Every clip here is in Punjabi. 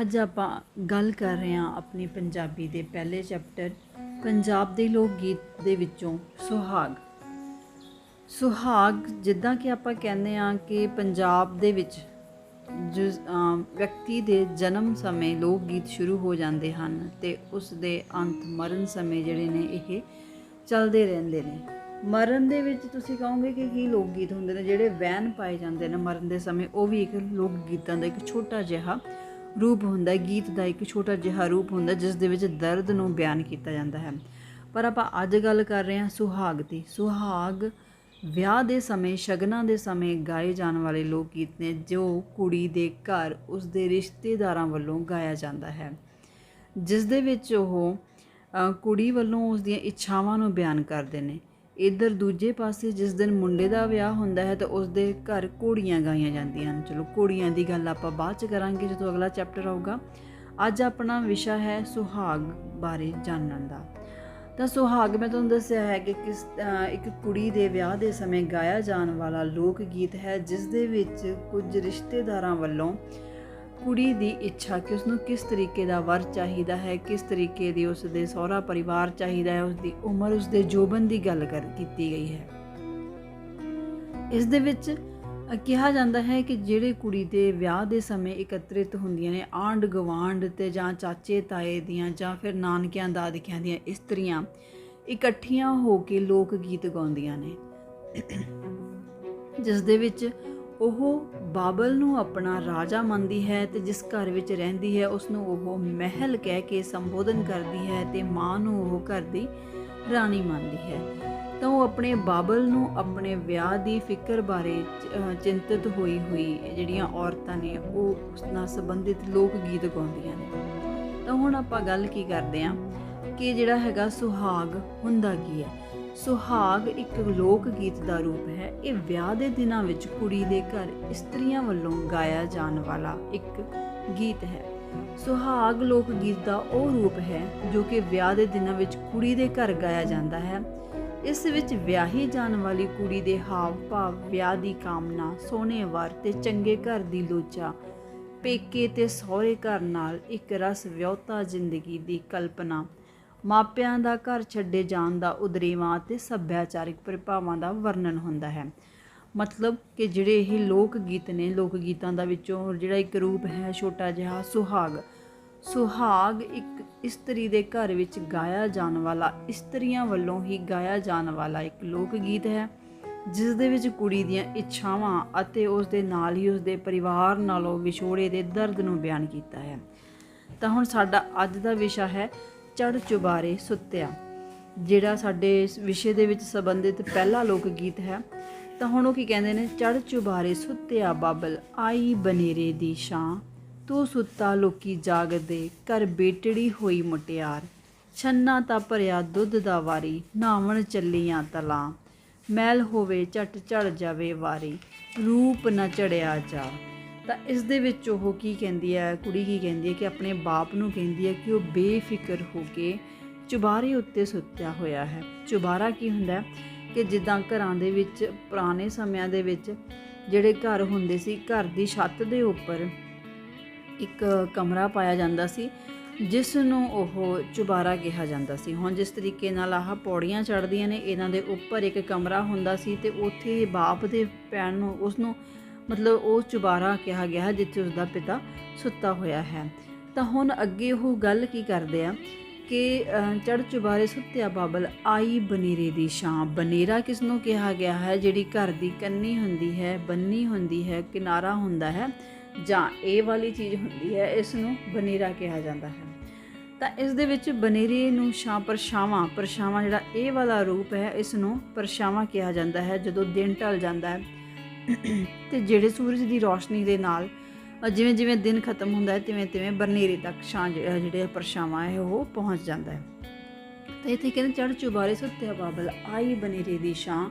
ਅੱਜ ਆਪਾਂ ਗੱਲ ਕਰ ਰਹੇ ਹਾਂ ਆਪਣੀ ਪੰਜਾਬੀ ਦੇ ਪਹਿਲੇ ਚੈਪਟਰ ਪੰਜਾਬ ਦੇ ਲੋਕ ਗੀਤ ਦੇ ਵਿੱਚੋਂ ਸੁਹਾਗ। ਸੁਹਾਗ ਜਿੱਦਾਂ ਕਿ ਆਪਾਂ ਕਹਿੰਦੇ ਹਾਂ ਕਿ ਪੰਜਾਬ ਦੇ ਵਿੱਚ ਜਿਸ ਵਿਅਕਤੀ ਦੇ ਜਨਮ ਸਮੇਂ ਲੋਕ ਗੀਤ ਸ਼ੁਰੂ ਹੋ ਜਾਂਦੇ ਹਨ ਅਤੇ ਉਸ ਦੇ ਅੰਤ ਮਰਨ ਸਮੇਂ ਜਿਹੜੇ ਨੇ ਇਹ ਚੱਲਦੇ ਰਹਿੰਦੇ ਨੇ। ਮਰਨ ਦੇ ਵਿੱਚ ਤੁਸੀਂ ਕਹੋਗੇ ਕਿ ਕੀ ਲੋਕ ਗੀਤ ਹੁੰਦੇ ਨੇ, ਜਿਹੜੇ ਵੈਨ ਪਾਏ ਜਾਂਦੇ ਨੇ ਮਰਨ ਦੇ ਸਮੇਂ, ਉਹ ਵੀ ਇੱਕ ਲੋਕ ਗੀਤਾਂ ਦਾ ਇੱਕ ਛੋਟਾ ਜਿਹਾ ਰੂਪ ਹੁੰਦਾ, ਗੀਤ ਦਾ ਇੱਕ ਛੋਟਾ ਜਿਹਾ ਰੂਪ ਹੁੰਦਾ ਜਿਸ ਦੇ ਵਿੱਚ ਦਰਦ ਨੂੰ ਬਿਆਨ ਕੀਤਾ ਜਾਂਦਾ ਹੈ। ਪਰ ਆਪਾਂ ਅੱਜ ਗੱਲ ਕਰ ਰਹੇ ਹਾਂ ਸੁਹਾਗ ਦੀ। ਸੁਹਾਗ ਵਿਆਹ ਦੇ ਸਮੇਂ, ਸ਼ਗਨਾਂ ਦੇ ਸਮੇਂ ਗਾਏ ਜਾਣ ਵਾਲੇ ਲੋਕ ਗੀਤ ਨੇ ਜੋ ਕੁੜੀ ਦੇ ਘਰ ਉਸ ਦੇ ਰਿਸ਼ਤੇਦਾਰਾਂ ਵੱਲੋਂ ਗਾਇਆ ਜਾਂਦਾ ਹੈ, ਜਿਸ ਦੇ ਵਿੱਚ ਉਹ ਕੁੜੀ ਵੱਲੋਂ ਉਸ ਦੀਆਂ ਇੱਛਾਵਾਂ ਨੂੰ ਬਿਆਨ ਕਰਦੇ ਨੇ। ਇੱਧਰ ਦੂਜੇ ਪਾਸੇ ਜਿਸ ਦਿਨ ਮੁੰਡੇ ਦਾ ਵਿਆਹ ਹੁੰਦਾ ਹੈ ਤਾਂ ਉਸ ਦੇ ਘਰ ਘੋੜੀਆਂ ਗਾਈਆਂ ਜਾਂਦੀਆਂ ਹਨ। ਚਲੋ ਘੋੜੀਆਂ ਦੀ ਗੱਲ ਆਪਾਂ ਬਾਅਦ 'ਚ ਕਰਾਂਗੇ ਜਦੋਂ ਅਗਲਾ ਚੈਪਟਰ ਆਊਗਾ। ਅੱਜ ਆਪਣਾ ਵਿਸ਼ਾ ਹੈ ਸੁਹਾਗ ਬਾਰੇ ਜਾਣਨ ਦਾ। ਤਾਂ ਸੁਹਾਗ ਮੈਂ ਤੁਹਾਨੂੰ ਦੱਸਿਆ ਹੈ ਕਿ ਇੱਕ ਕੁੜੀ ਦੇ ਵਿਆਹ ਦੇ ਸਮੇਂ ਗਾਇਆ ਜਾਣ ਵਾਲਾ ਲੋਕ ਗੀਤ ਹੈ ਜਿਸ ਦੇ ਵਿੱਚ ਕੁਝ ਰਿਸ਼ਤੇਦਾਰਾਂ ਵੱਲੋਂ ਕੁੜੀ ਦੀ ਇੱਛਾ ਕਿ ਉਸਨੂੰ ਕਿਸ ਤਰੀਕੇ ਦਾ ਵਰ ਚਾਹੀਦਾ ਹੈ, ਕਿਸ ਤਰੀਕੇ ਦੀ ਉਸ ਦੇ ਸਹੁਰਾ ਪਰਿਵਾਰ ਚਾਹੀਦਾ ਹੈ, ਉਸਦੀ ਉਮਰ, ਉਸਦੇ ਜੋਬਨ ਦੀ ਗੱਲ ਕੀਤੀ ਗਈ ਹੈ। ਇਸ ਦੇ ਵਿੱਚ ਕਿਹਾ ਜਾਂਦਾ ਹੈ ਕਿ ਜਿਹੜੇ ਕੁੜੀ ਦੇ ਵਿਆਹ ਦੇ ਸਮੇਂ ਇਕੱਤਰਿਤ ਹੁੰਦੀਆਂ ਨੇ, ਆਂਢ ਗੁਆਂਢ ਅਤੇ ਜਾਂ ਚਾਚੇ ਤਾਏ ਦੀਆਂ ਜਾਂ ਫਿਰ ਨਾਨਕਿਆਂ ਦਾਦਕਿਆਂ ਦੀਆਂ ਇਸਤਰੀਆਂ ਇਕੱਠੀਆਂ ਹੋ ਕੇ ਲੋਕ ਗੀਤ ਗਾਉਂਦੀਆਂ ਨੇ, ਜਿਸ ਦੇ ਵਿੱਚ ਉਹ ਬਾਬਲ ਨੂੰ ਆਪਣਾ ਰਾਜਾ ਮੰਨਦੀ ਹੈ ਅਤੇ ਜਿਸ ਘਰ ਵਿੱਚ ਰਹਿੰਦੀ ਹੈ ਉਸ ਨੂੰ ਉਹ ਮਹਿਲ ਕਹਿ ਕੇ ਸੰਬੋਧਨ ਕਰਦੀ ਹੈ ਅਤੇ ਮਾਂ ਨੂੰ ਉਹ ਘਰ ਦੀ ਰਾਣੀ ਮੰਨਦੀ ਹੈ। ਤਾਂ ਉਹ ਆਪਣੇ ਬਾਬਲ ਨੂੰ ਆਪਣੇ ਵਿਆਹ ਦੀ ਫਿਕਰ ਬਾਰੇ ਚਿੰਤਤ ਹੋਈ ਜਿਹੜੀਆਂ ਔਰਤਾਂ ਨੇ ਉਹ ਉਸ ਨਾਲ ਸੰਬੰਧਿਤ ਲੋਕ ਗੀਤ ਗਾਉਂਦੀਆਂ ਨੇ। ਤਾਂ ਹੁਣ ਆਪਾਂ ਗੱਲ ਕੀ ਕਰਦੇ ਹਾਂ ਕਿ ਜਿਹੜਾ ਹੈਗਾ ਸੁਹਾਗ ਹੁੰਦਾ ਕੀ ਹੈ। ਸੁਹਾਗ ਇੱਕ ਲੋਕ ਗੀਤ ਦਾ ਰੂਪ ਹੈ। ਇਹ ਵਿਆਹ ਦੇ ਦਿਨਾਂ ਵਿੱਚ ਕੁੜੀ ਦੇ ਘਰ ਇਸਤਰੀਆਂ ਵੱਲੋਂ ਗਾਇਆ ਜਾਣ ਵਾਲਾ ਇੱਕ ਗੀਤ ਹੈ। ਸੁਹਾਗ ਲੋਕ ਗੀਤ ਦਾ ਉਹ ਰੂਪ ਹੈ ਜੋ ਕਿ ਵਿਆਹ ਦੇ ਦਿਨਾਂ ਵਿੱਚ ਕੁੜੀ ਦੇ ਘਰ ਗਾਇਆ ਜਾਂਦਾ ਹੈ। ਇਸ ਵਿੱਚ ਵਿਆਹੀ ਜਾਣ ਵਾਲੀ ਕੁੜੀ ਦੇ ਹਾਵ ਭਾਵ, ਵਿਆਹ ਦੀ ਕਾਮਨਾ, ਸੋਹਣੇ ਵਰ ਤੇ ਚੰਗੇ ਘਰ ਦੀ ਲੋਚਾ, ਪੇਕੇ ਤੇ ਸਹੁਰੇ ਘਰ ਨਾਲ ਇੱਕ ਰਸ ਵਿਆਹੁਤਾ ਜ਼ਿੰਦਗੀ ਦੀ ਕਲਪਨਾ, ਮਾਪਿਆਂ ਦਾ ਘਰ ਛੱਡੇ ਜਾਣ ਦਾ ਉਦਰੇਵਾਂ ਅਤੇ ਸੱਭਿਆਚਾਰਕ ਪ੍ਰਭਾਵਾਂ ਦਾ ਵਰਣਨ ਹੁੰਦਾ ਹੈ। ਮਤਲਬ ਕਿ ਜਿਹੜੇ ਇਹ ਲੋਕ ਗੀਤ ਨੇ, ਲੋਕ ਗੀਤਾਂ ਦਾ ਵਿੱਚੋਂ ਜਿਹੜਾ ਇੱਕ ਰੂਪ ਹੈ ਛੋਟਾ ਜਿਹਾ ਸੁਹਾਗ। ਸੁਹਾਗ ਇੱਕ ਇਸਤਰੀ ਦੇ ਘਰ ਵਿੱਚ ਗਾਇਆ ਜਾਣ ਵਾਲਾ, ਇਸਤਰੀਆਂ ਵੱਲੋਂ ਹੀ ਗਾਇਆ ਜਾਣ ਵਾਲਾ ਇੱਕ ਲੋਕ ਗੀਤ ਹੈ ਜਿਸ ਦੇ ਵਿੱਚ ਕੁੜੀ ਦੀਆਂ ਇੱਛਾਵਾਂ ਅਤੇ ਉਸ ਦੇ ਨਾਲ ਹੀ ਉਸ ਦੇ ਪਰਿਵਾਰ ਨਾਲੋਂ ਵਿਛੋੜੇ ਦੇ ਦਰਦ ਨੂੰ ਬਿਆਨ ਕੀਤਾ ਹੈ। ਤਾਂ ਹੁਣ ਸਾਡਾ ਅੱਜ ਦਾ ਵਿਸ਼ਾ ਹੈ ਚੜ੍ਹ ਚੁਬਾਰੇ ਸੁੱਤਿਆ, ਜਿਹੜਾ ਸਾਡੇ ਵਿਸ਼ੇ ਦੇ ਵਿੱਚ ਸੰਬੰਧਿਤ ਪਹਿਲਾ ਲੋਕ ਗੀਤ ਹੈ। ਤਾਂ ਹੁਣ ਉਹ ਕੀ ਕਹਿੰਦੇ ਨੇ, ਚੜ੍ਹ ਚੁਬਾਰੇ ਸੁੱਤਿਆ ਬਾਬਲ, ਆਈ ਬਨੇਰੇ ਦੀ ਛਾਂ, ਤੂੰ ਸੁੱਤਾ ਲੋਕੀ ਜਾਗਦੇ, ਘਰ ਬੇਟੜੀ ਹੋਈ ਮੁਟਿਆਰ, ਛੰਨਾ ਤਾਂ ਭਰਿਆ ਦੁੱਧ ਦਾ ਵਾਰੀ, ਨਹਾਵਣ ਚੱਲੀਆਂ ਤਲਾਂ, ਮੈਲ ਹੋਵੇ ਝਟ ਝੜ ਜਾਵੇ ਵਾਰੀ, ਰੂਪ ਨਾ ਚੜਿਆ ਜਾ। ਤਾਂ ਇਸ ਦੇ ਵਿੱਚ ਉਹ ਕੀ ਕਹਿੰਦੀ ਹੈ, ਕੁੜੀ ਕੀ ਕਹਿੰਦੀ ਹੈ ਕਿ ਆਪਣੇ ਬਾਪ ਨੂੰ ਕਹਿੰਦੀ ਹੈ ਕਿ ਉਹ ਬੇਫਿਕਰ ਹੋ ਕੇ ਚੁਬਾਰੇ ਉੱਤੇ ਸੁੱਤਿਆ ਹੋਇਆ ਹੈ। ਚੁਬਾਰਾ ਕੀ ਹੁੰਦਾ ਕਿ ਜਿੱਦਾਂ ਘਰਾਂ ਦੇ ਵਿੱਚ ਪੁਰਾਣੇ ਸਮਿਆਂ ਦੇ ਵਿੱਚ ਜਿਹੜੇ ਘਰ ਹੁੰਦੇ ਸੀ, ਘਰ ਦੀ ਛੱਤ ਦੇ ਉੱਪਰ ਇੱਕ ਕਮਰਾ ਪਾਇਆ ਜਾਂਦਾ ਸੀ ਜਿਸ ਨੂੰ ਉਹ ਚੁਬਾਰਾ ਕਿਹਾ ਜਾਂਦਾ ਸੀ। ਹੁਣ ਜਿਸ ਤਰੀਕੇ ਨਾਲ ਆਹ ਪੌੜੀਆਂ ਚੜ੍ਹਦੀਆਂ ਨੇ, ਇਹਨਾਂ ਦੇ ਉੱਪਰ ਇੱਕ ਕਮਰਾ ਹੁੰਦਾ ਸੀ ਅਤੇ ਉੱਥੇ ਬਾਪ ਦੇ ਪੈਣ ਨੂੰ ਉਸਨੂੰ ਮਤਲਬ ਉਹ ਚੁਬਾਰਾ ਕਿਹਾ ਗਿਆ ਜਿੱਥੇ ਉਸਦਾ ਪਿਤਾ ਸੁੱਤਾ ਹੋਇਆ ਹੈ। ਤਾਂ ਹੁਣ ਅੱਗੇ ਉਹ ਗੱਲ ਕੀ ਕਰਦੇ ਆ ਕਿ ਚੜ੍ਹ ਚੁਬਾਰੇ ਸੁੱਤਿਆ ਬਾਬਲ, ਆਈ ਬਨੇਰੇ ਦੀ ਛਾਂ। ਬਨੇਰਾ ਕਿਸ ਨੂੰ ਕਿਹਾ ਗਿਆ ਹੈ? ਜਿਹੜੀ ਘਰ ਦੀ ਕੰਨੀ ਹੁੰਦੀ ਹੈ, ਬੰਨੀ ਹੁੰਦੀ ਹੈ, ਕਿਨਾਰਾ ਹੁੰਦਾ ਹੈ ਜਾਂ ਇਹ ਵਾਲੀ ਚੀਜ਼ ਹੁੰਦੀ ਹੈ, ਇਸ ਨੂੰ ਬਨੇਰਾ ਕਿਹਾ ਜਾਂਦਾ ਹੈ। ਤਾਂ ਇਸ ਦੇ ਵਿੱਚ ਬਨੇਰੇ ਨੂੰ ਛਾਂ, ਪਰਛਾਵਾਂ ਜਿਹੜਾ ਇਹ ਵਾਲਾ ਰੂਪ ਹੈ, ਇਸ ਨੂੰ ਪਰਛਾਵਾਂ ਕਿਹਾ ਜਾਂਦਾ ਹੈ ਜਦੋਂ ਦਿਨ ਢਲ ਜਾਂਦਾ ਹੈ ਅਤੇ ਜਿਹੜੇ ਸੂਰਜ ਦੀ ਰੋਸ਼ਨੀ ਦੇ ਨਾਲ ਜਿਵੇਂ ਜਿਵੇਂ ਦਿਨ ਖਤਮ ਹੁੰਦਾ ਹੈ ਤਿਵੇਂ ਤਿਵੇਂ ਬਨੇਰੇ ਤੱਕ ਛਾਂ ਜਿਹੜੇ ਪਰਛਾਵਾਂ ਹੈ ਉਹ ਪਹੁੰਚ ਜਾਂਦਾ ਹੈ। ਤਾਂ ਇੱਥੇ ਕਹਿੰਦੇ ਚੜ੍ਹ ਚੁਬਾਰੇ ਸੁੱਤਿਆ ਬਾਬਲ, ਆਈ ਬਨੇਰੇ ਦੀ ਛਾਂ,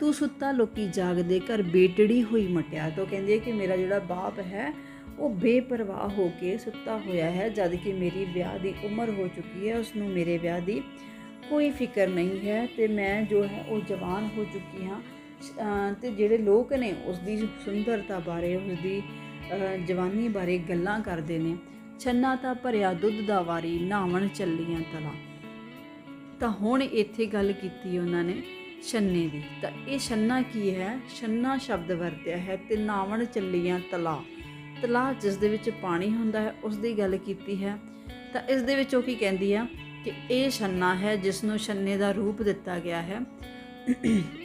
ਤੂੰ ਸੁੱਤਾ ਲੋਕੀ ਜਾਗਦੇ, ਘਰ ਬੇਟੜੀ ਹੋਈ ਮੁਟਿਆਰ। ਤਾਂ ਕਹਿੰਦੀ ਹੈ ਕਿ ਮੇਰਾ ਜਿਹੜਾ ਬਾਪ ਹੈ ਉਹ ਬੇਪਰਵਾਹ ਹੋ ਕੇ ਸੁੱਤਾ ਹੋਇਆ ਹੈ ਜਦ ਕਿ ਮੇਰੀ ਵਿਆਹ ਦੀ ਉਮਰ ਹੋ ਚੁੱਕੀ ਹੈ, ਉਸਨੂੰ ਮੇਰੇ ਵਿਆਹ ਦੀ ਕੋਈ ਫਿਕਰ ਨਹੀਂ ਹੈ ਅਤੇ ਮੈਂ ਜੋ ਹੈ ਉਹ ਜਵਾਨ ਹੋ ਚੁੱਕੀ ਹਾਂ। ਅਤੇ ਜਿਹੜੇ ਲੋਕ ਨੇ ਉਸਦੀ ਸੁੰਦਰਤਾ ਬਾਰੇ, ਉਸਦੀ ਜਵਾਨੀ ਬਾਰੇ ਗੱਲਾਂ ਕਰਦੇ ਨੇ, ਛੰਨਾ ਤਾਂ ਭਰਿਆ ਦੁੱਧ ਦਾ ਵਾਰੀ, ਨਹਾਵਣ ਚੱਲੀਆਂ ਤਲਾ। ਤਾਂ ਹੁਣ ਇੱਥੇ ਗੱਲ ਕੀਤੀ ਉਹਨਾਂ ਨੇ ਛੰਨੇ ਦੀ। ਤਾਂ ਇਹ ਛੰਨਾ ਕੀ ਹੈ? ਛੰਨਾ ਸ਼ਬਦ ਵਰਤਿਆ ਹੈ ਤੇ ਨਹਾਵਣ ਚੱਲੀਆਂ ਤਲਾ। ਤਲਾ ਜਿਸ ਦੇ ਵਿੱਚ ਪਾਣੀ ਹੁੰਦਾ ਹੈ ਉਸ ਦੀ ਗੱਲ ਕੀਤੀ ਹੈ। ਤਾਂ ਇਸ ਦੇ ਵਿੱਚ ਉਹ ਕੀ ਕਹਿੰਦੀ ਆ ਕਿ ਇਹ ਛੰਨਾ ਹੈ ਜਿਸ ਨੂੰ ਛੰਨੇ ਦਾ ਰੂਪ ਦਿੱਤਾ ਗਿਆ ਹੈ।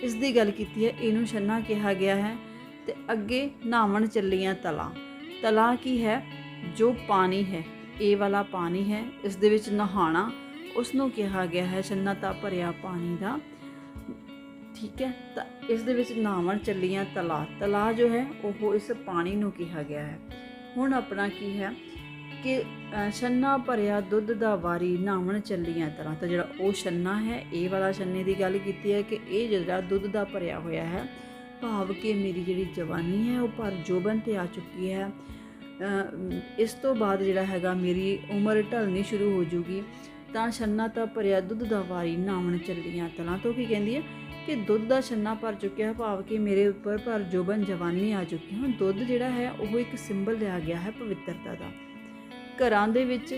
ਇਸ ਦੀ ਗੱਲ ਕੀਤੀ ਹੈ, ਇਹਨੂੰ ਛੰਨਾ ਕਿਹਾ ਗਿਆ ਹੈ। ਤੇ ਅੱਗੇ ਨਹਾਵਣ ਚੱਲੀਆਂ ਤਲਾ। ਤਲਾ ਕੀ ਹੈ? ਜੋ ਪਾਣੀ ਹੈ, ਇਹ ਵਾਲਾ ਪਾਣੀ ਹੈ, ਇਸ ਦੇ ਵਿੱਚ ਨਹਾਣਾ, ਉਸ ਨੂੰ ਕਿਹਾ ਗਿਆ ਹੈ ਛੰਨਾ ਤਾਂ ਭਰਿਆ ਪਾਣੀ ਦਾ। ਠੀਕ ਹੈ, ਤਾਂ ਇਸ ਦੇ ਵਿੱਚ ਨਹਾਵਣ ਚੱਲੀਆਂ ਤਲਾ। ਤਲਾ ਜੋ ਹੈ ਉਹ ਇਸ ਪਾਣੀ ਨੂੰ ਕਿਹਾ ਗਿਆ ਹੈ। ਹੁਣ ਆਪਣਾ ਕੀ ਹੈ ਕਿ ਛੰਨਾ ਭਰਿਆ ਦੁੱਧ ਦਾ ਵਾਰੀ, ਨਹਾਵਣ ਚੱਲੀਆਂ ਤਲਾ। ਤਾਂ ਜਿਹੜਾ ਉਹ ਛੰਨਾ ਹੈ, ਇਹ ਵਾਲਾ ਛੰਨੇ ਦੀ ਗੱਲ ਕੀਤੀ ਹੈ ਕਿ ਇਹ ਜਿਹੜਾ ਦੁੱਧ ਦਾ ਭਰਿਆ ਹੋਇਆ ਹੈ, ਭਾਵ ਕਿ ਮੇਰੀ ਜਿਹੜੀ ਜਵਾਨੀ ਹੈ ਉਹ ਭਰ ਜੋਬਨ 'ਤੇ ਆ ਚੁੱਕੀ ਹੈ। ਇਸ ਤੋਂ ਬਾਅਦ ਜਿਹੜਾ ਹੈਗਾ ਮੇਰੀ ਉਮਰ ਢਲਣੀ ਸ਼ੁਰੂ ਹੋ ਜੂਗੀ। ਤਾਂ ਛੰਨਾ ਤਾਂ ਭਰਿਆ ਦੁੱਧ ਦਾ ਵਾਰੀ, ਨਹਾਵਣ ਚੱਲੀਆਂ ਤਲਾ। ਤੋਂ ਕੀ ਕਹਿੰਦੀ ਹੈ ਕਿ ਦੁੱਧ ਦਾ ਛੰਨਾ ਭਰ ਚੁੱਕਿਆ, ਭਾਵ ਕਿ ਮੇਰੇ ਉੱਪਰ ਭਰ ਜੋਬਨ ਜਵਾਨੀ ਆ ਚੁੱਕੀ। ਹੁਣ ਦੁੱਧ ਜਿਹੜਾ ਹੈ ਉਹ ਇੱਕ ਸਿੰਬਲ ਲਿਆ ਗਿਆ ਹੈ ਪਵਿੱਤਰਤਾ ਦਾ। ਘਰਾਂ ਦੇ ਵਿੱਚ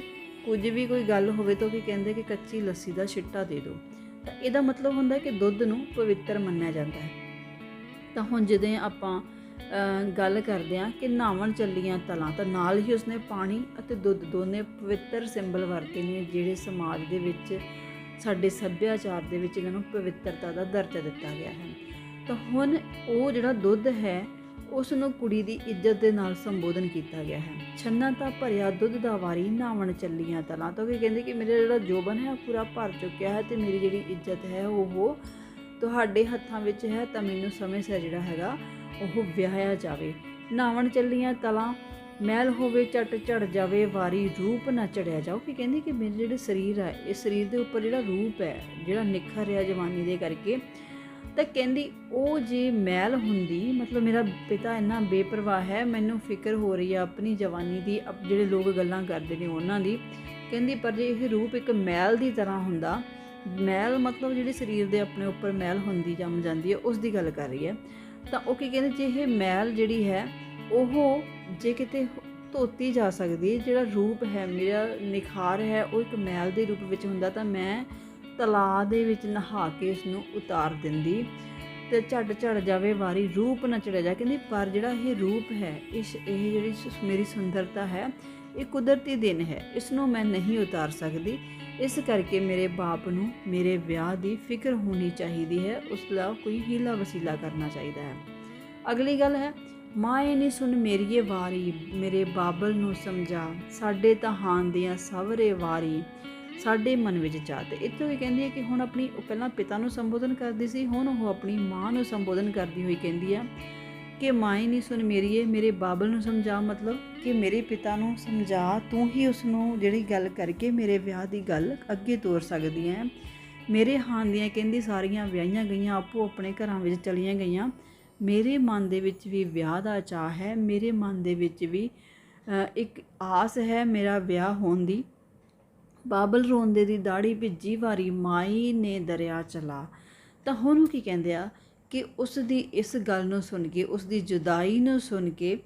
ਕੁਝ ਵੀ ਕੋਈ ਗੱਲ ਹੋਵੇ ਤਾਂ ਕੀ ਕਹਿੰਦੇ ਕਿ ਕੱਚੀ ਲੱਸੀ ਦਾ ਛਿੱਟਾ ਦੇ ਦਿਓ। ਤਾਂ ਇਹਦਾ ਮਤਲਬ ਹੁੰਦਾ ਕਿ ਦੁੱਧ ਨੂੰ ਪਵਿੱਤਰ ਮੰਨਿਆ ਜਾਂਦਾ ਹੈ। ਤਾਂ ਹੁਣ ਜਦੋਂ ਆਪਾਂ ਗੱਲ ਕਰਦੇ ਹਾਂ ਕਿ ਨਹਾਵਣ ਚੱਲੀਆਂ ਤਲਾਂ, ਤਾਂ ਨਾਲ ਹੀ ਉਸਨੇ ਪਾਣੀ ਅਤੇ ਦੁੱਧ ਦੋਨੇ ਪਵਿੱਤਰ ਸਿੰਬਲ ਵਰਤੇ ਨੇ ਜਿਹੜੇ ਸਮਾਜ ਦੇ ਵਿੱਚ, ਸਾਡੇ ਸੱਭਿਆਚਾਰ ਦੇ ਵਿੱਚ ਇਹਨਾਂ ਨੂੰ ਪਵਿੱਤਰਤਾ ਦਾ ਦਰਜਾ ਦਿੱਤਾ ਗਿਆ ਹੈ। ਤਾਂ ਹੁਣ ਉਹ ਜਿਹੜਾ ਦੁੱਧ ਹੈ ਉਸ ਨੂੰ ਕੁੜੀ ਦੀ ਇੱਜ਼ਤ ਦੇ ਨਾਲ ਸੰਬੋਧਨ ਕੀਤਾ ਗਿਆ ਹੈ। ਛੰਨਾ ਤਾਂ ਭਰਿਆ ਦੁੱਧ ਦਾ ਵਾਰੀ, ਨਹਾਵਣ ਚੱਲੀਆਂ ਤਲਾਂ। ਤਾਂ ਉਹ ਕਹਿੰਦੇ ਕਿ ਮੇਰਾ ਜਿਹੜਾ ਜੋਬਨ ਹੈ ਉਹ ਪੂਰਾ ਭਰ ਚੁੱਕਿਆ ਹੈ ਤੇ ਮੇਰੀ ਜਿਹੜੀ ਇੱਜ਼ਤ ਹੈ ਉਹ ਤੁਹਾਡੇ ਹੱਥਾਂ ਵਿੱਚ ਹੈ। ਤਾਂ ਮੈਨੂੰ ਸਮੇਂ ਸਿਰ ਜਿਹੜਾ ਹੈਗਾ ਉਹ ਵਿਆਹਿਆ ਜਾਵੇ। ਨਹਾਵਣ ਚੱਲੀਆਂ ਤਲਾਂ, ਮੈਲ ਹੋਵੇ ਝਟ ਝੜ ਜਾਵੇ ਵਾਰੀ, ਰੂਪ ਨਾ ਚੜਿਆ ਜਾਓ। ਕਿ ਕਹਿੰਦੀ ਕਿ ਮੇਰੇ ਜਿਹੜੇ ਸਰੀਰ ਹੈ, ਇਸ ਸਰੀਰ ਦੇ ਉੱਪਰ ਜਿਹੜਾ ਰੂਪ ਹੈ, ਜਿਹੜਾ ਨਿਖਰ ਰਿਹਾ ਜਵਾਨੀ ਦੇ ਕਰਕੇ, ਤਾਂ ਕਹਿੰਦੀ ਉਹ ਜੇ ਮੈਲ ਹੁੰਦੀ, ਮਤਲਬ ਮੇਰਾ ਪਿਤਾ ਇੰਨਾ ਬੇਪਰਵਾਹ ਹੈ, ਮੈਨੂੰ ਫਿਕਰ ਹੋ ਰਹੀ ਆ ਆਪਣੀ ਜਵਾਨੀ ਦੀ, ਜਿਹੜੇ ਲੋਕ ਗੱਲਾਂ ਕਰਦੇ ਨੇ ਉਹਨਾਂ ਦੀ। ਕਹਿੰਦੀ ਪਰ ਜੇ ਇਹ ਰੂਪ ਇੱਕ ਮੈਲ ਦੀ ਤਰ੍ਹਾਂ ਹੁੰਦਾ, ਮੈਲ ਮਤਲਬ ਜਿਹੜੀ ਸਰੀਰ ਦੇ ਆਪਣੇ ਉੱਪਰ ਮੈਲ ਹੁੰਦੀ ਜੰਮ ਜਾਂਦੀ ਹੈ, ਉਸ ਦੀ ਗੱਲ ਕਰ ਰਹੀ ਹੈ। ਤਾਂ ਉਹ ਕੀ ਕਹਿੰਦੇ, ਜੇ ਇਹ ਮੈਲ ਜਿਹੜੀ ਹੈ ਉਹ ਜੇ ਕਿਤੇ ਧੋਤੀ ਜਾ ਸਕਦੀ, ਜਿਹੜਾ ਰੂਪ ਹੈ ਮੇਰਾ, ਨਿਖਾਰ ਹੈ, ਉਹ ਇੱਕ ਮੈਲ ਦੇ ਰੂਪ ਵਿੱਚ ਹੁੰਦਾ, ਤਾਂ ਮੈਂ ਤਲਾਅ ਦੇ ਵਿੱਚ ਨਹਾ ਕੇ ਇਸ ਨੂੰ ਉਤਾਰ ਦਿੰਦੀ ਤੇ ਝੱਟ ਝੜ ਜਾਵੇ ਵਾਰੀ, ਰੂਪ ਨਾ ਚੜਿਆ ਜਾ। ਕਹਿੰਦੀ ਪਰ ਜਿਹੜਾ ਇਹ ਰੂਪ ਹੈ, ਇਹ ਜਿਹੜੀ ਮੇਰੀ ਸੁੰਦਰਤਾ ਹੈ, ਇਹ ਕੁਦਰਤੀ ਦਿਨ ਹੈ, ਇਸ ਨੂੰ ਮੈਂ ਨਹੀਂ ਉਤਾਰ ਸਕਦੀ। ਇਸ ਕਰਕੇ ਮੇਰੇ ਬਾਪ ਨੂੰ ਮੇਰੇ ਵਿਆਹ ਦੀ ਫਿਕਰ ਹੋਣੀ ਚਾਹੀਦੀ ਹੈ, ਉਸ ਦਾ ਕੋਈ ਹੀਲਾ ਵਸੀਲਾ ਕਰਨਾ ਚਾਹੀਦਾ ਹੈ। ਅਗਲੀ ਗੱਲ ਹੈ, ਮਾਏ ਨੀ ਸੁਣ ਮੇਰੀਏ ਵਾਰੀ, ਮੇਰੇ ਬਾਬਲ ਨੂੰ ਸਮਝਾ, ਸਾਡੇ ਤਾਂ ਹਾਨ ਦੀਆਂ ਸਵਰੇ ਵਾਰੀ, ਸਾਡੇ ਮਨ ਵਿੱਚ ਜਾ। ਤੇ ਇੱਥੋਂ ਇਹ ਕਹਿੰਦੀ ਹੈ ਕਿ ਹੁਣ ਆਪਣੀ, ਉਹ ਪਹਿਲਾਂ ਪਿਤਾ ਨੂੰ ਸੰਬੋਧਨ ਕਰਦੀ ਸੀ, ਹੁਣ ਉਹ ਆਪਣੀ ਮਾਂ ਨੂੰ ਸੰਬੋਧਨ ਕਰਦੀ ਹੋਈ ਕਹਿੰਦੀ ਆ ਕਿ ਮਾਏ ਨੀ ਸੁਣ ਮੇਰੀਏ, ਮੇਰੇ ਬਾਬਲ ਨੂੰ ਸਮਝਾ, ਮਤਲਬ ਕਿ ਮੇਰੇ ਪਿਤਾ ਨੂੰ ਸਮਝਾ, ਤੂੰ ਹੀ ਉਸ ਨੂੰ ਜਿਹੜੀ ਗੱਲ ਕਰਕੇ ਮੇਰੇ ਵਿਆਹ ਦੀ ਗੱਲ ਅੱਗੇ ਤੋਰ ਸਕਦੀ ਹੈ। ਮੇਰੇ ਹਾਨ ਦੀਆਂ ਕਹਿੰਦੀ ਸਾਰੀਆਂ ਵਿਆਹੀਆਂ ਗਈਆਂ, ਆਪੋ ਆਪਣੇ ਘਰਾਂ ਵਿੱਚ ਚਲੀਆਂ ਗਈਆਂ, ਮੇਰੇ ਮਨ ਦੇ ਵਿੱਚ ਵੀ ਵਿਆਹ ਦਾ ਚਾਅ ਹੈ, ਮੇਰੇ ਮਨ ਦੇ ਵਿੱਚ ਵੀ ਇੱਕ ਆਸ ਹੈ ਮੇਰਾ ਵਿਆਹ ਹੋਣ ਦੀ। ਬਾਬਲ ਰੋਂਦੇ ਦੀ ਦਾੜੀ ਭਿੱਜੀ ਵਾਰੀ, ਮਾਈ ਨੇ ਦਰਿਆ ਚਲਾ। ਤਾਂ ਹੁਣ ਉਹ ਕੀ ਕਹਿੰਦੇ ਆ ਕਿ ਉਸ ਦੀ ਇਸ ਗੱਲ ਨੂੰ ਸੁਣ ਕੇ, ਉਸ ਦੀ ਜੁਦਾਈ ਨੂੰ ਸੁਣ ਕੇ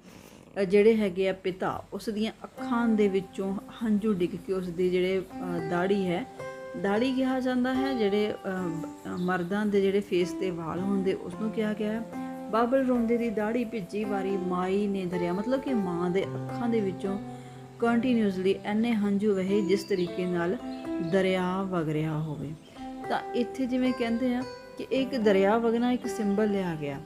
ਜਿਹੜੇ ਹੈਗੇ ਆ ਪਿਤਾ, ਉਸ ਦੀਆਂ ਅੱਖਾਂ ਦੇ ਵਿੱਚੋਂ ਹੰਝੂ ਡਿੱਗ ਕੇ ਉਸ ਦੀ ਜਿਹੜੇ ਦਾੜੀ ਹੈ, ਦਾੜੀ ਕਿਹਾ ਜਾਂਦਾ ਹੈ, ਜਿਹੜੇ ਮਰਦਾਂ ਦੇ ਜਿਹੜੇ ਫੇਸ 'ਤੇ ਵਾਲ ਹੁੰਦੇ ਉਸ ਨੂੰ ਕਿਹਾ ਗਿਆ ਹੈ। ਬਾਬਲ ਰੋਂਦੇ ਦੀ ਦਾੜੀ ਭਿੱਜੀ ਵਾਰੀ, ਮਾਈ ਨੇ ਦਰਿਆ, ਮਤਲਬ ਕਿ ਮਾਂ ਦੇ ਅੱਖਾਂ ਦੇ ਵਿੱਚੋਂ ਕੰਟੀਨਿਊਸਲੀ ਇੰਨੇ ਹੰਝੂ ਵਹੇ ਜਿਸ ਤਰੀਕੇ ਨਾਲ ਦਰਿਆ ਵਗ ਰਿਹਾ ਹੋਵੇ। ਤਾਂ ਇੱਥੇ ਜਿਵੇਂ ਕਹਿੰਦੇ ਆ ਕਿ ਇੱਕ ਦਰਿਆ ਵਗਣਾ ਇੱਕ ਸਿੰਬਲ ਲਿਆ ਗਿਆ।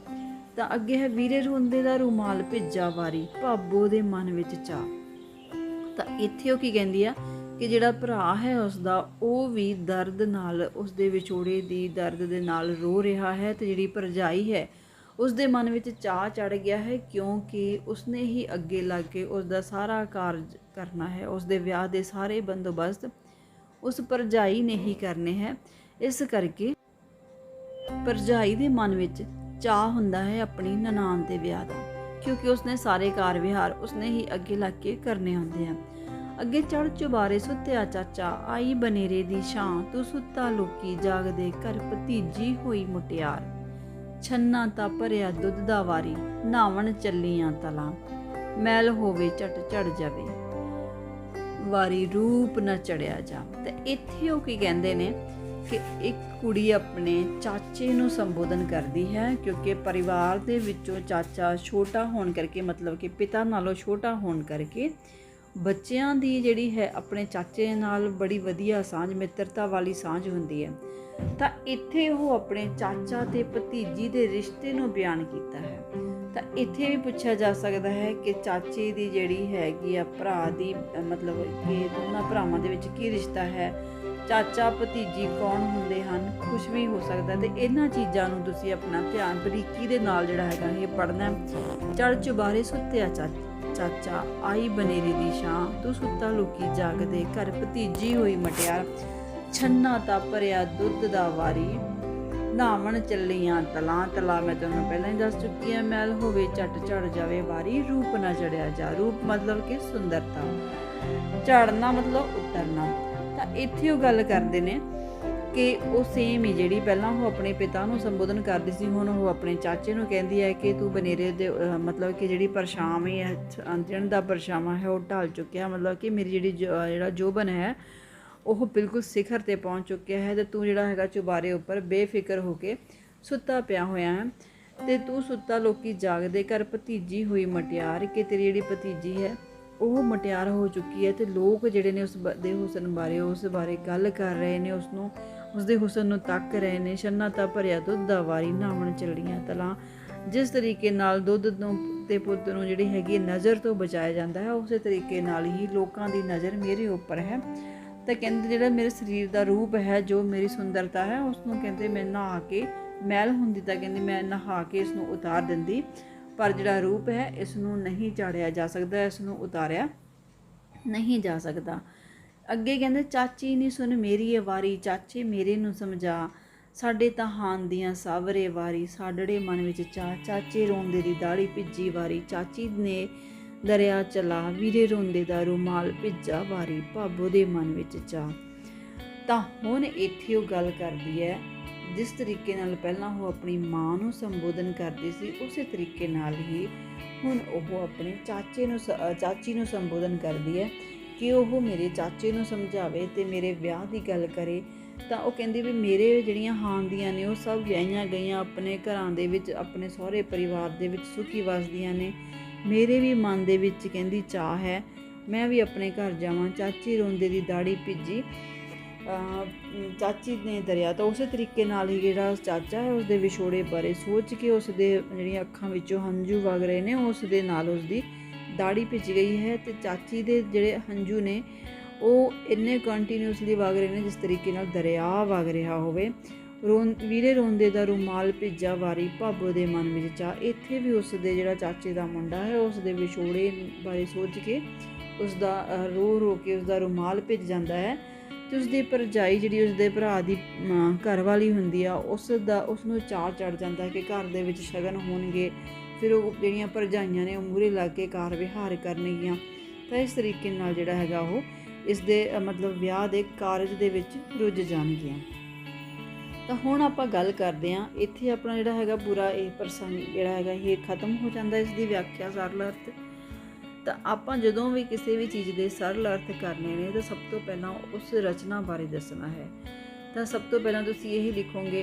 ਤਾਂ ਅੱਗੇ ਹੈ, ਵੀਰੇ ਰੋਂਦੇ ਦਾ ਰੁਮਾਲ ਭਿੱਜਾ ਵਾਰੀ, ਭਾਬੋ ਦੇ ਮਨ ਵਿੱਚ ਚਾਅ। ਤਾਂ ਇੱਥੇ ਉਹ ਕੀ ਕਹਿੰਦੀ ਆ ਕਿ ਜਿਹੜਾ ਭਰਾ ਹੈ ਉਸਦਾ, ਉਹ ਵੀ ਦਰਦ ਨਾਲ, ਉਸ ਦੇ ਵਿਛੋੜੇ ਦੀ ਦਰਦ ਦੇ ਨਾਲ ਰੋ ਰਿਹਾ ਹੈ। ਤੇ ਜਿਹੜੀ ਭਰਜਾਈ ਹੈ ਉਸ ਦੇ ਮਨ ਵਿੱਚ ਚਾਅ ਚੜ ਗਿਆ ਹੈ, ਕਿਉਂਕਿ ਉਸਨੇ ਹੀ ਅੱਗੇ ਲੱਗ ਕੇ ਉਸ ਦਾ ਸਾਰਾ ਕਾਰਜ ਕਰਨਾ ਹੈ, ਉਸ ਦੇ ਵਿਆਹ ਦੇ ਸਾਰੇ ਬੰਦੋਬਸਤ ਉਸ ਭਰਜਾਈ ਨੇ ਹੀ ਕਰਨੇ ਹੈ। ਇਸ ਕਰਕੇ ਭਰਜਾਈ ਦੇ ਮਨ ਵਿੱਚ ਚਾਅ ਹੁੰਦਾ ਹੈ ਆਪਣੀ ਨਨਾਣ ਦੇ ਵਿਆਹ ਦਾ, ਕਿਉਂਕਿ ਉਸਨੇ ਸਾਰੇ ਕਾਰ ਵਿਹਾਰ ਉਸਨੇ ਹੀ ਅੱਗੇ ਲੱਗ ਕੇ ਕਰਨੇ ਹੁੰਦੇ ਹਨ। ਅੱਗੇ ਚੜ੍ਹ ਚੁਬਾਰੇ ਸੁੱਤਿਆ ਚਾਚਾ, ਆਈ ਬਨੇਰੇ ਦੀ ਛਾਂ, ਤੂੰ ਸੁੱਤਾ ਲੋਕੀ ਜਾਗਦੇ ਘਰ, ਭਤੀਜੀ ਹੋਈ ਮੁਟਿਆਰ, ਛੰਨਾ ਤਾਂ ਭਰਿਆ ਦੁੱਧ ਦਾ ਵਾਰੀ, ਨਹਾਵਣ ਚੱਲੀਆਂ ਤਲਾਂ, ਮੈਲ ਹੋਵੇ ਝਟ ਝੜ ਜਾਵੇ। ਵਾਰੀ ਰੂਪ ਨਾ ਚੜਿਆ ਜਾ। ਤੇ ਇੱਥੇ ਉਹ ਕੀ ਕਹਿੰਦੇ ਨੇ ਕਿ ਇੱਕ ਕੁੜੀ ਆਪਣੇ ਚਾਚੇ ਨੂੰ ਸੰਬੋਧਨ ਕਰਦੀ ਹੈ, ਕਿਉਂਕਿ ਪਰਿਵਾਰ ਦੇ ਵਿੱਚੋਂ ਚਾਚਾ ਛੋਟਾ ਹੋਣ ਕਰਕੇ, ਮਤਲਬ ਕਿ ਪਿਤਾ ਨਾਲੋਂ ਛੋਟਾ ਹੋਣ ਕਰਕੇ ਬੱਚਿਆਂ ਦੀ ਜਿਹੜੀ ਹੈ ਆਪਣੇ ਚਾਚੇ ਨਾਲ ਬੜੀ ਵਧੀਆ ਸਾਂਝ, ਮਿੱਤਰਤਾ ਵਾਲੀ ਸਾਂਝ ਹੁੰਦੀ ਹੈ। ਤਾਂ ਇੱਥੇ ਉਹ ਆਪਣੇ ਚਾਚਾ ਤੇ ਭਤੀਜੀ ਦੇ ਰਿਸ਼ਤੇ ਨੂੰ ਬਿਆਨ ਕੀਤਾ ਹੈ। ਤਾਂ ਇੱਥੇ ਵੀ ਪੁੱਛਿਆ ਜਾ ਸਕਦਾ ਹੈ ਕਿ ਚਾਚੇ ਦੀ ਜਿਹੜੀ ਹੈਗੀ ਆ ਭਰਾ ਦੀ, ਮਤਲਬ ਕਿ ਦੋਨਾਂ ਭਰਾਵਾਂ ਦੇ ਵਿੱਚ ਕੀ ਰਿਸ਼ਤਾ ਹੈ, ਚਾਚਾ ਭਤੀਜੀ ਕੌਣ ਹੁੰਦੇ ਹਨ, ਕੁਛ ਵੀ ਹੋ ਸਕਦਾ। ਤੇ ਇਹਨਾਂ ਚੀਜ਼ਾਂ ਨੂੰ ਤੁਸੀਂ ਆਪਣਾ ਧਿਆਨ ਬਰੀਕੀ ਦੇ ਨਾਲ ਜਿਹੜਾ ਹੈਗਾ ਇਹ ਪੜ੍ਹਨਾ। ਚੜ ਚੁਬਾਰੇ ਸੁੱਤਿਆ ਚਾਚਾ ਆਈ ਬਨੇਰੇ ਦੀ ਛਾਂ, ਤੂੰ ਸੁੱਤਾ ਲੁਕੀ ਜਾਗਦੇ ਘਰ ਭਤੀਜੀ ਹੋਈ ਮਟਿਆਰ, ਛੰਨਾ ਤਾਂ ਭਰਿਆ ਦੁੱਧ ਦਾ ਵਾਰੀ, ਨਹਾਵਣ ਚੱਲੀਆਂ ਤਲਾ। ਮੈਂ ਤੁਹਾਨੂੰ ਪਹਿਲਾਂ ਹੀ ਦੱਸ ਚੁੱਕੀ ਹਾਂ, ਮੈਲ ਹੋਵੇ ਝਟ ਝੜ ਜਾਵੇ ਵਾਰੀ, ਰੂਪ ਨਾ ਚੜਿਆ ਜਾ। ਰੂਪ ਮਤਲਬ ਕਿ ਸੁੰਦਰਤਾ, ਝੜਨਾ ਮਤਲਬ ਉਤਰਨਾ। ਤਾਂ ਇੱਥੇ ਉਹ ਗੱਲ ਕਰਦੇ ਨੇ ਕਿ ਉਹ ਸੇਮ ਹੀ ਜਿਹੜੀ ਪਹਿਲਾਂ ਉਹ ਆਪਣੇ ਪਿਤਾ ਨੂੰ ਸੰਬੋਧਨ ਕਰਦੀ ਸੀ, ਹੁਣ ਉਹ ਆਪਣੇ ਚਾਚੇ ਨੂੰ ਕਹਿੰਦੀ ਹੈ ਕਿ ਤੂੰ ਬਨੇਰੇ ਦੇ, ਮਤਲਬ ਕਿ ਜਿਹੜੀ ਪਰਛਾਵੇਂ ਹੈ, ਦਿਨ ਦਾ ਪਰਛਾਵਾਂ ਹੈ ਉਹ ਢਲ ਚੁੱਕਿਆ, ਮਤਲਬ ਕਿ ਮੇਰੀ ਜਿਹੜਾ ਜੋਬਨ ਹੈ ਉਹ ਬਿਲਕੁਲ ਸਿਖਰ 'ਤੇ ਪਹੁੰਚ ਚੁੱਕਿਆ ਹੈ, ਅਤੇ ਤੂੰ ਜਿਹੜਾ ਹੈਗਾ ਚੁਬਾਰੇ ਉੱਪਰ ਬੇਫਿਕਰ ਹੋ ਕੇ ਸੁੱਤਾ ਪਿਆ ਹੋਇਆ ਹੈ। ਅਤੇ ਤੂੰ ਸੁੱਤਾ ਲੋਕੀ ਜਾਗਦੇ ਘਰ ਭਤੀਜੀ ਹੋਈ ਮਟਿਆਰ, ਕਿ ਤੇਰੀ ਜਿਹੜੀ ਭਤੀਜੀ ਹੈ ਉਹ ਮਟਿਆਰ ਹੋ ਚੁੱਕੀ ਹੈ, ਅਤੇ ਲੋਕ ਜਿਹੜੇ ਨੇ ਉਸ ਦੇ ਹੁਸਨ ਬਾਰੇ, ਉਸ ਬਾਰੇ ਗੱਲ ਕਰ ਰਹੇ ਨੇ, ਉਸਦੇ ਹੁਸਨ ਨੂੰ ਤੱਕ ਰਹੇ ਨੇ। ਛੰਨਾ ਤਾਂ ਭਰਿਆ ਦੁੱਧ ਦਾ ਵਾਰੀ, ਨਹਾਵਣ ਚੱਲੀਆਂ ਤਲਾਂ। ਜਿਸ ਤਰੀਕੇ ਨਾਲ ਦੁੱਧ ਨੂੰ ਤੇ ਪੁੱਤ ਨੂੰ ਜਿਹੜੀ ਹੈਗੀ ਨਜ਼ਰ ਤੋਂ ਬਚਾਇਆ ਜਾਂਦਾ ਹੈ, ਉਸੇ ਤਰੀਕੇ ਨਾਲ ਹੀ ਲੋਕਾਂ ਦੀ ਨਜ਼ਰ ਮੇਰੇ ਉੱਪਰ ਹੈ। ਤਾਂ ਕਹਿੰਦੇ ਜਿਹੜਾ ਮੇਰੇ ਸਰੀਰ ਦਾ ਰੂਪ ਹੈ, ਜੋ ਮੇਰੀ ਸੁੰਦਰਤਾ ਹੈ, ਉਸ ਨੂੰ ਕਹਿੰਦੇ ਮੈਂ ਨਹਾ ਕੇ, ਮੈਲ ਹੁੰਦੀ ਤਾਂ ਕਹਿੰਦੀ ਮੈਂ ਨਹਾ ਕੇ ਇਸ ਨੂੰ ਉਤਾਰ ਦਿੰਦੀ, ਪਰ ਜਿਹੜਾ ਰੂਪ ਹੈ ਇਸ ਨੂੰ ਨਹੀਂ ਝਾੜਿਆ ਜਾ ਸਕਦਾ, ਇਸ ਨੂੰ ਉਤਾਰਿਆ ਨਹੀਂ ਜਾ ਸਕਦਾ। ਅੱਗੇ ਕਹਿੰਦੇ ਚਾਚੀ ਨੀ ਸੁਣ ਮੇਰੀ ਇਹ ਵਾਰੀ, ਚਾਚੇ ਮੇਰੇ ਨੂੰ ਸਮਝਾ, ਸਾਡੇ ਤਾਂ ਹਾਨ ਦੀਆਂ ਸਾਵਰੇ ਵਾਰੀ, ਸਾਡੜੇ ਮਨ ਵਿੱਚ ਚਾਹ, ਚਾਚੇ ਰੋਂਦੇ ਦੀ ਦਾੜੀ ਭਿੱਜੀ ਵਾਰੀ, ਚਾਚੀ ਨੇ ਦਰਿਆ ਚਲਾ, ਵੀਰੇ ਰੋਂਦੇ ਦਾ ਰੁਮਾਲ ਭਿੱਜਾ ਵਾਰੀ, ਭਾਬੋ ਦੇ ਮਨ ਵਿੱਚ ਚਾਹ। ਤਾਂ ਹੁਣ ਇੱਥੇ ਉਹ ਗੱਲ ਕਰਦੀ ਹੈ, ਜਿਸ ਤਰੀਕੇ ਨਾਲ ਪਹਿਲਾਂ ਉਹ ਆਪਣੀ ਮਾਂ ਨੂੰ ਸੰਬੋਧਨ ਕਰਦੀ ਸੀ, ਉਸੇ ਤਰੀਕੇ ਨਾਲ ਹੀ ਹੁਣ ਉਹ ਆਪਣੇ ਚਾਚੀ ਨੂੰ ਸੰਬੋਧਨ ਕਰਦੀ ਹੈ ਕਿ ਉਹ ਮੇਰੇ ਚਾਚੇ ਨੂੰ ਸਮਝਾਵੇ ਅਤੇ ਮੇਰੇ ਵਿਆਹ ਦੀ ਗੱਲ ਕਰੇ। ਤਾਂ ਉਹ ਕਹਿੰਦੀ ਵੀ ਮੇਰੇ ਜਿਹੜੀਆਂ ਹਾਨ ਦੀਆਂ ਨੇ ਉਹ ਸਭ ਵਿਆਹੀਆਂ ਗਈਆਂ, ਆਪਣੇ ਘਰਾਂ ਦੇ ਵਿੱਚ, ਆਪਣੇ ਸਹੁਰੇ ਪਰਿਵਾਰ ਦੇ ਵਿੱਚ ਸੁਖੀ ਵਸਦੀਆਂ ਨੇ। ਮੇਰੇ ਵੀ ਮਨ ਦੇ ਵਿੱਚ ਕਹਿੰਦੀ ਚਾਹ ਹੈ, ਮੈਂ ਵੀ ਆਪਣੇ ਘਰ ਜਾਵਾਂ। ਚਾਚੀ ਰੋਂਦੇ ਦੀ ਦਾੜੀ ਭਿੱਜੀ, ਚਾਚੀ ਨੇ ਦਰਿਆ। ਤਾਂ ਉਸੇ ਤਰੀਕੇ ਨਾਲ ਹੀ ਜਿਹੜਾ ਚਾਚਾ ਹੈ ਉਸਦੇ ਵਿਛੋੜੇ ਬਾਰੇ ਸੋਚ ਕੇ ਉਸਦੇ ਜਿਹੜੀਆਂ ਅੱਖਾਂ ਵਿੱਚੋਂ ਹੰਝੂ ਵਗ ਰਹੇ ਨੇ, ਉਸ ਦੇ ਨਾਲ ਉਸਦੀ ਦਾੜੀ ਭਿੱਜ ਗਈ ਹੈ। ਅਤੇ ਚਾਚੀ ਦੇ ਜਿਹੜੇ ਹੰਝੂ ਨੇ ਉਹ ਇੰਨੇ ਕੰਟੀਨਿਊਸਲੀ ਵਗ ਰਹੇ ਨੇ ਜਿਸ ਤਰੀਕੇ ਨਾਲ ਦਰਿਆ ਵਗ ਰਿਹਾ ਹੋਵੇ। ਵੀਰੇ ਰੋਂਦੇ ਦਾ ਰੁਮਾਲ ਭਿੱਜਾ ਵਾਰੀ, ਭਾਬੋ ਦੇ ਮਨ ਵਿੱਚ ਚਾਹ। ਇੱਥੇ ਵੀ ਉਸ ਦੇ ਜਿਹੜਾ ਚਾਚੇ ਦਾ ਮੁੰਡਾ ਹੈ ਉਸ ਦੇ ਵਿਛੋੜੇ ਬਾਰੇ ਸੋਚ ਕੇ ਉਸਦਾ ਰੋ ਕੇ ਉਸਦਾ ਰੁਮਾਲ ਭਿੱਜ ਜਾਂਦਾ ਹੈ। ਅਤੇ ਉਸਦੀ ਭਰਜਾਈ ਜਿਹੜੀ ਉਸਦੇ ਭਰਾ ਦੀ ਘਰ ਵਾਲੀ ਹੁੰਦੀ ਆ, ਉਸਨੂੰ ਚਾਅ ਚੜ੍ਹ ਜਾਂਦਾ ਹੈ ਕਿ ਘਰ ਦੇ ਵਿੱਚ ਸ਼ਗਨ ਹੋਣਗੇ, ਫਿਰ ਉਹ ਜਿਹੜੀਆਂ ਭਰਜਾਈਆਂ ਨੇ ਉਹ ਮੂਹਰੇ ਲੱਗ ਕੇ ਕਾਰ ਵਿਹਾਰ ਕਰਨਗੀਆਂ। ਤਾਂ ਇਸ ਤਰੀਕੇ ਨਾਲ ਜਿਹੜਾ ਹੈਗਾ ਉਹ ਇਸ ਦੇ ਮਤਲਬ ਵਿਆਹ ਦੇ ਕਾਰਜ ਦੇ ਵਿੱਚ ਰੁੱਝ ਜਾਣਗੀਆਂ। ਤਾਂ ਹੁਣ ਆਪਾਂ ਗੱਲ ਕਰਦੇ ਹਾਂ, ਇੱਥੇ ਆਪਣਾ ਜਿਹੜਾ ਹੈਗਾ ਪੂਰਾ ਇਹ ਪ੍ਰਸੰਗ ਜਿਹੜਾ ਹੈਗਾ ਇਹ ਖਤਮ ਹੋ ਜਾਂਦਾ, ਇਸ ਦੀ ਵਿਆਖਿਆ ਸਰਲ ਅਰਥ। ਤਾਂ ਆਪਾਂ ਜਦੋਂ ਵੀ ਕਿਸੇ ਵੀ ਚੀਜ਼ ਦੇ ਸਰਲ ਅਰਥ ਕਰਨੇ ਨੇ ਤਾਂ ਸਭ ਤੋਂ ਪਹਿਲਾਂ ਉਸ ਰਚਨਾ ਬਾਰੇ ਦੱਸਣਾ ਹੈ। ਤਾਂ ਸਭ ਤੋਂ ਪਹਿਲਾਂ ਤੁਸੀਂ ਇਹ ਲਿਖੋਗੇ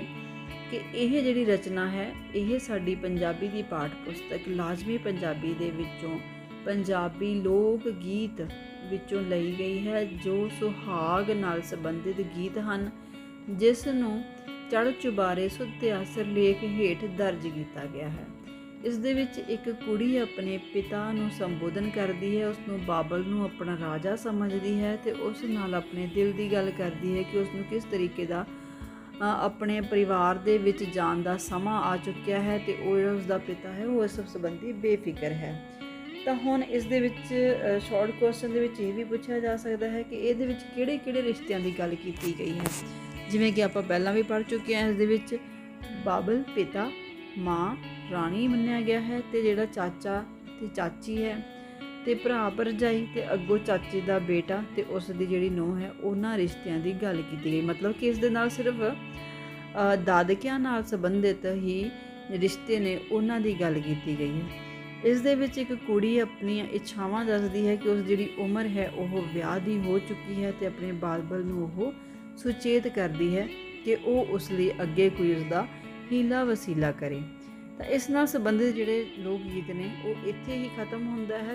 ਕਿ ਇਹ ਜਿਹੜੀ ਰਚਨਾ ਹੈ ਇਹ ਸਾਡੀ ਪੰਜਾਬੀ ਦੀ ਪਾਠ ਪੁਸਤਕ ਲਾਜ਼ਮੀ ਪੰਜਾਬੀ ਦੇ ਵਿੱਚੋਂ ਪੰਜਾਬੀ ਲੋਕ ਗੀਤ ਵਿੱਚੋਂ ਲਈ ਗਈ ਹੈ, ਜੋ ਸੁਹਾਗ ਨਾਲ ਸੰਬੰਧਿਤ ਗੀਤ ਹਨ, ਜਿਸ ਨੂੰ ਚੜ੍ਹ ਚੁਬਾਰੇ ਸੁੱਤਿਆ ਸਿਰਲੇਖ ਹੇਠ ਦਰਜ ਕੀਤਾ ਗਿਆ ਹੈ। ਇਸ ਦੇ ਵਿੱਚ ਇੱਕ ਕੁੜੀ ਆਪਣੇ ਪਿਤਾ ਨੂੰ ਸੰਬੋਧਨ ਕਰਦੀ ਹੈ, ਉਸਨੂੰ ਬਾਬਲ ਨੂੰ ਆਪਣਾ ਰਾਜਾ ਸਮਝਦੀ ਹੈ ਅਤੇ ਉਸ ਨਾਲ ਆਪਣੇ ਦਿਲ ਦੀ ਗੱਲ ਕਰਦੀ ਹੈ ਕਿ ਉਸਨੂੰ ਕਿਸ ਤਰੀਕੇ ਦਾ ਆਪਣੇ ਪਰਿਵਾਰ ਦੇ ਵਿੱਚ ਜਾਣ ਦਾ ਸਮਾਂ ਆ ਚੁੱਕਿਆ ਹੈ ਅਤੇ ਉਹ ਜਿਹੜਾ ਉਸਦਾ ਪਿਤਾ ਹੈ ਉਹ ਇਸ ਸੰਬੰਧੀ ਬੇਫਿਕਰ ਹੈ। ਤਾਂ ਹੁਣ ਇਸ ਦੇ ਵਿੱਚ ਸ਼ਾਰਟ ਕੁਐਸਚਨ ਦੇ ਵਿੱਚ ਇਹ ਵੀ ਪੁੱਛਿਆ ਜਾ ਸਕਦਾ ਹੈ ਕਿ ਇਹਦੇ ਵਿੱਚ ਕਿਹੜੇ ਰਿਸ਼ਤਿਆਂ ਦੀ ਗੱਲ ਕੀਤੀ ਗਈ ਹੈ। ਜਿਵੇਂ ਕਿ ਆਪਾਂ ਪਹਿਲਾਂ ਵੀ ਪੜ੍ਹ ਚੁੱਕੇ ਹਾਂ, ਇਸ ਦੇ ਵਿੱਚ ਬਾਬਲ ਪਿਤਾ, ਮਾਂ ਰਾਣੀ ਮੰਨਿਆ ਗਿਆ ਹੈ, ਅਤੇ ਜਿਹੜਾ ਚਾਚਾ ਅਤੇ ਚਾਚੀ ਹੈ, ਅਤੇ ਭਰਾ ਭਰਜਾਈ, ਅਤੇ ਅੱਗੋਂ ਚਾਚੇ ਦਾ ਬੇਟਾ ਅਤੇ ਉਸ ਦੀ ਜਿਹੜੀ ਨੂੰਹ ਹੈ, ਉਹਨਾਂ ਰਿਸ਼ਤਿਆਂ ਦੀ ਗੱਲ ਕੀਤੀ ਗਈ। ਮਤਲਬ ਕਿ ਇਸ ਦੇ ਨਾਲ ਸਿਰਫ ਦਾਦਕਿਆਂ ਨਾਲ ਸੰਬੰਧਿਤ ਹੀ ਰਿਸ਼ਤੇ ਨੇ ਉਹਨਾਂ ਦੀ ਗੱਲ ਕੀਤੀ ਗਈ ਹੈ। ਇਸ ਦੇ ਵਿੱਚ ਇੱਕ ਕੁੜੀ ਆਪਣੀਆਂ ਇੱਛਾਵਾਂ ਦੱਸਦੀ ਹੈ ਕਿ ਉਸ ਜਿਹੜੀ ਉਮਰ ਹੈ ਉਹ ਵਿਆਹ ਦੀ ਹੋ ਚੁੱਕੀ ਹੈ ਤੇ ਆਪਣੇ ਬਾਬਲ ਨੂੰ ਉਹ ਸੁਚੇਤ ਕਰਦੀ ਹੈ ਕਿ ਉਹ ਉਸ ਲਈ ਅੱਗੇ ਕੋਈ ਉਸਦਾ ਹੀਲਾ ਵਸੀਲਾ ਕਰੇ। ਤਾਂ ਇਸ ਨਾਲ ਸੰਬੰਧਿਤ ਜਿਹੜੇ ਲੋਕ ਗੀਤ ਨੇ ਉਹ ਇੱਥੇ ਹੀ ਖਤਮ ਹੁੰਦਾ ਹੈ।